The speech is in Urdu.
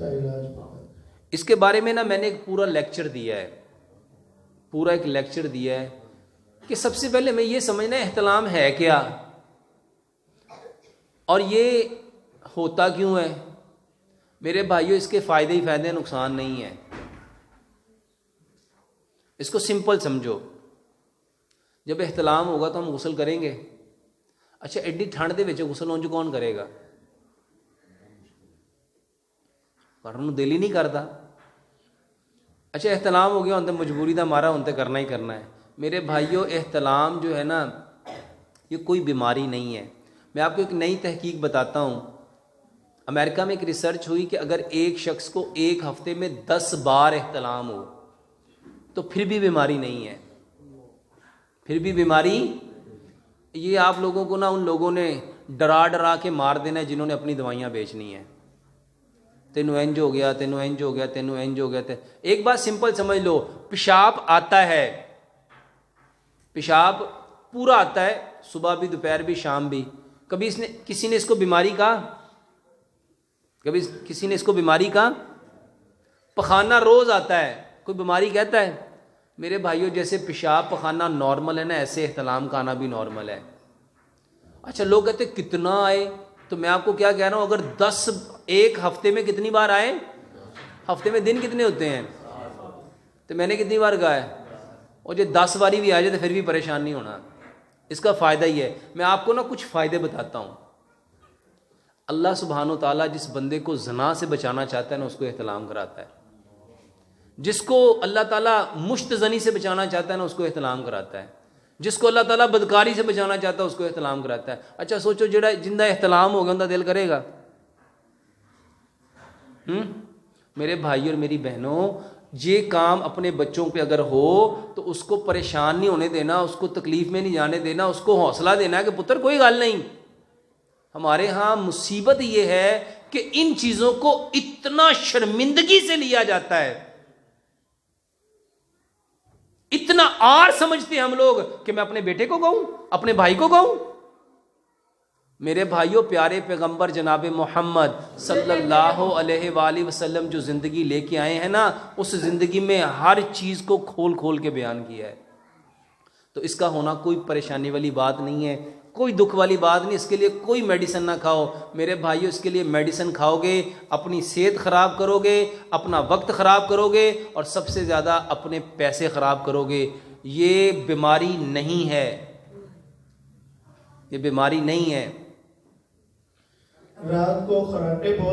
کا علاج پتا ہے؟ اس کے بارے میں نا میں نے ایک پورا لیکچر دیا ہے، پورا ایک لیکچر دیا ہے کہ سب سے پہلے میں یہ سمجھنا احتلام ہے کیا اور یہ ہوتا کیوں ہے۔ میرے بھائیوں اس کے فائدے ہی فائدے، نقصان نہیں ہے۔ اس کو سمپل سمجھو، جب احتلام ہوگا تو ہم غسل کریں گے۔ اچھا ایڈی ٹھنڈ دے وچ غسل اونج کون کرے گا؟ کرن دل ہی نہیں کرتا۔ اچھا احتلام ہو گیا، ہن تے مجبوری دا مارا ہن تے کرنا ہی کرنا ہے۔ میرے بھائیوں احتلام جو ہے نا یہ کوئی بیماری نہیں ہے۔ میں آپ کو ایک نئی تحقیق بتاتا ہوں۔ امریکہ میں ایک ریسرچ ہوئی کہ اگر ایک شخص کو ایک ہفتے میں 10 بار احتلام ہو تو پھر بھی بیماری نہیں ہے، پھر بھی بیماری۔ یہ آپ لوگوں کو نا ان لوگوں نے ڈرا ڈرا کے مار دینا ہے جنہوں نے اپنی دوائیاں بیچنی ہیں۔ تینوں انج ہو گیا، تینوں انج ہو گیا، تینوں انج ہو گیا۔ ایک بات سمپل سمجھ لو، پیشاب آتا ہے، پیشاب پورا آتا ہے، صبح بھی، دوپہر بھی، شام بھی۔ کبھی کسی نے اس کو بیماری کہا؟ کبھی کسی نے اس کو بیماری کہا؟ پخانہ روز آتا ہے، کوئی بیماری کہتا ہے؟ میرے بھائیوں جیسے پیشاب پخانہ نارمل ہے نا، ایسے احتلام کا آنا بھی نارمل ہے۔ اچھا لوگ کہتے ہیں کتنا آئے، تو میں آپ کو کیا کہہ رہا ہوں، اگر 10 ایک ہفتے میں کتنی بار آئے؟ ہفتے میں دن کتنے ہوتے ہیں؟ تو میں نے کتنی بار کہا ہے، اور جو 10 باری بھی آ جائے تو پھر بھی پریشان نہیں ہونا۔ اس کا فائدہ ہی ہے۔ میں آپ کو نا کچھ فائدے بتاتا ہوں۔ اللہ سبحانہ و تعالیٰ جس بندے کو زنا سے بچانا چاہتا ہے نا اس کو احتلام کراتا ہے، جس کو اللہ تعالیٰ مشت زنی سے بچانا چاہتا ہے نا اس کو احتلام کراتا ہے، جس کو اللہ تعالیٰ بدکاری سے بچانا چاہتا ہے اس کو احتلام کراتا ہے۔ اچھا سوچو جڑا جندہ احتلام ہو گیا ان کا دل کرے گا؟ میرے بھائی اور میری بہنوں، یہ کام اپنے بچوں پہ اگر ہو تو اس کو پریشان نہیں ہونے دینا، اس کو تکلیف میں نہیں جانے دینا، اس کو حوصلہ دینا ہے کہ پتر کوئی گل نہیں۔ ہمارے ہاں مصیبت یہ ہے کہ ان چیزوں کو اتنا شرمندگی سے لیا جاتا ہے، اتنا آر سمجھتے ہیں ہم لوگ کہ میں اپنے بیٹے کو کہوں، اپنے بھائی کو کہوں۔ میرے بھائیوں پیارے پیغمبر جناب محمد صلی اللہ علیہ وآلہ وسلم جو زندگی لے کے آئے ہیں نا، اس زندگی میں ہر چیز کو کھول کھول کے بیان کیا ہے۔ تو اس کا ہونا کوئی پریشانی والی بات نہیں ہے، کوئی دکھ والی بات نہیں۔ اس کے لیے کوئی میڈیسن نہ کھاؤ میرے بھائیوں، اس کے لیے میڈیسن کھاؤ گے اپنی صحت خراب کرو گے، اپنا وقت خراب کرو گے، اور سب سے زیادہ اپنے پیسے خراب کرو گے۔ یہ بیماری نہیں ہے، یہ بیماری نہیں ہے۔ رات کو خراٹے